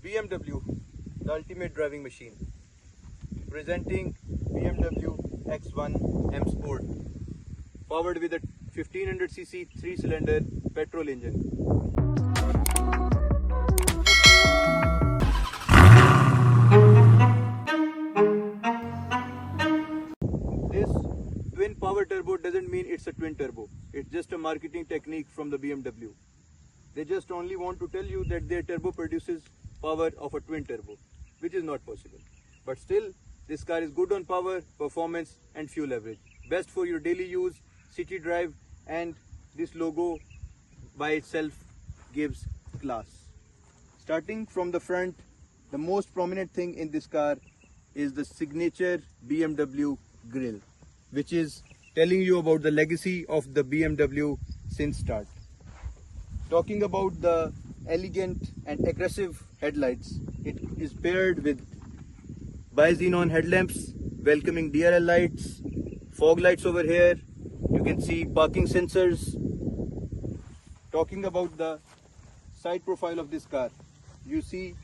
BMW, the ultimate driving machine, presenting BMW X1 M Sport, powered with a 1500cc 3-cylinder petrol engine. This twin power turbo doesn't mean it's a twin turbo. It's just a marketing technique from the BMW. They just only want to tell you that their turbo produces power of a twin turbo, which is not possible. But still, this car is good on power, performance and fuel average. Best for your daily use, city drive, and this logo by itself gives class. Starting from the front, the most prominent thing in this car is the signature BMW grille, which is telling you about the legacy of the BMW since start. Talking about the elegant and aggressive headlights, it is paired with bi-xenon headlamps, welcoming DRL lights, fog lights over here. You can see parking sensors. Talking about the side profile of this car, you see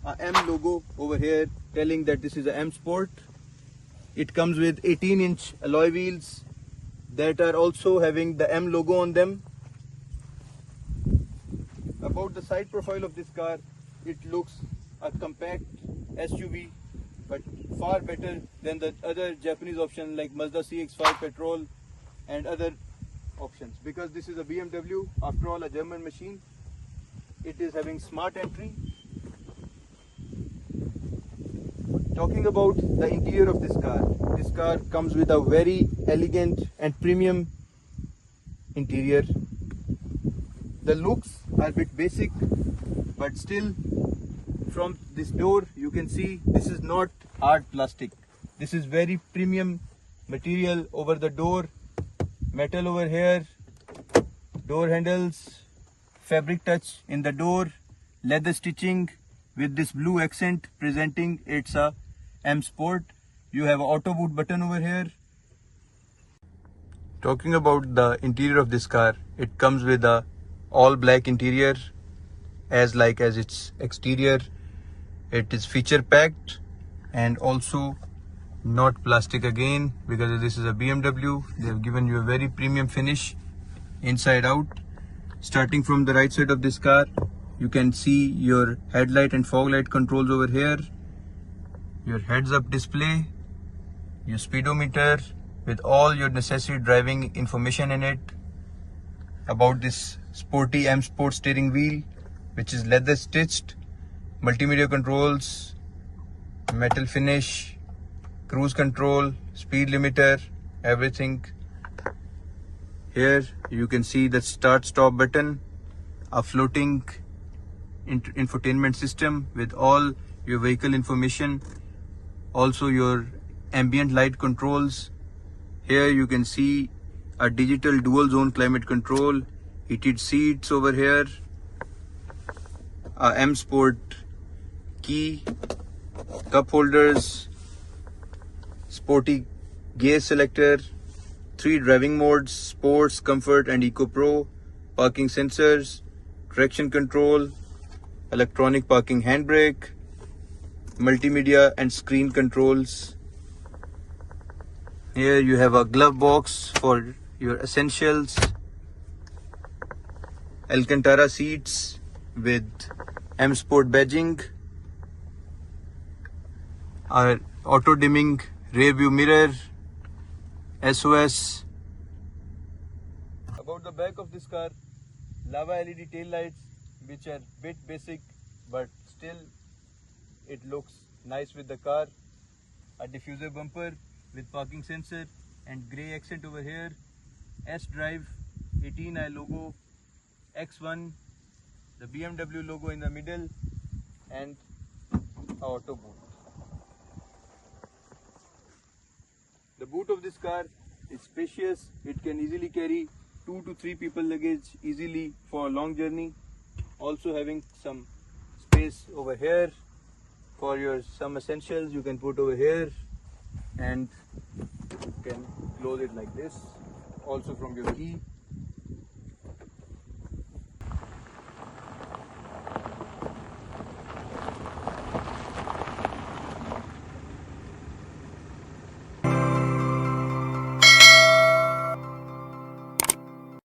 a M logo over here telling that this is a M Sport. It comes with 18-inch alloy wheels that are also having the M logo on them. About the side profile of this car, it looks a compact SUV, but far better than the other Japanese options like Mazda CX-5 petrol and other options, because this is a BMW, after all a German machine. It is having smart entry. Talking about the interior of this car comes with a very elegant and premium interior. The looks are a bit basic, but still from this door you can see this is not hard plastic. This is very premium material over the door, metal over here, door handles, fabric touch in the door, leather stitching with this blue accent presenting it's a M Sport. You have an auto boot button over here. Talking about the interior of this car, it comes with a all black interior as its exterior. It is feature packed and also not plastic again, because this is a BMW. They have given you a very premium finish inside out. Starting from the right side of this car, you can see your headlight and fog light controls over here, your heads up display, your speedometer with all your necessary driving information in it. About this sporty M Sport steering wheel, which is leather stitched, multimedia controls, metal finish, cruise control, speed limiter, everything. Here you can see the start stop button, a floating infotainment system with all your vehicle information, also your ambient light controls. Here you can see a digital dual zone climate control, heated seats over here, a M Sport key, cup holders, sporty gear selector, 3 driving modes, sports, comfort and eco pro, parking sensors, traction control, electronic parking handbrake, multimedia and screen controls. Here you have a glove box for your essentials, Alcantara seats with M Sport badging, our auto dimming rear view mirror, SOS. About the back of this car, lava LED tail lights, which are bit basic but still it looks nice with the car, a diffuser bumper with parking sensor and grey accent over here, S Drive 18i logo, X1, the BMW logo in the middle, and auto boot. The boot of this car is spacious. It can easily carry 2 to 3 people luggage easily for a long journey. Also having some space over here for your some essentials you can put over here, and you can close it like this, also from your key.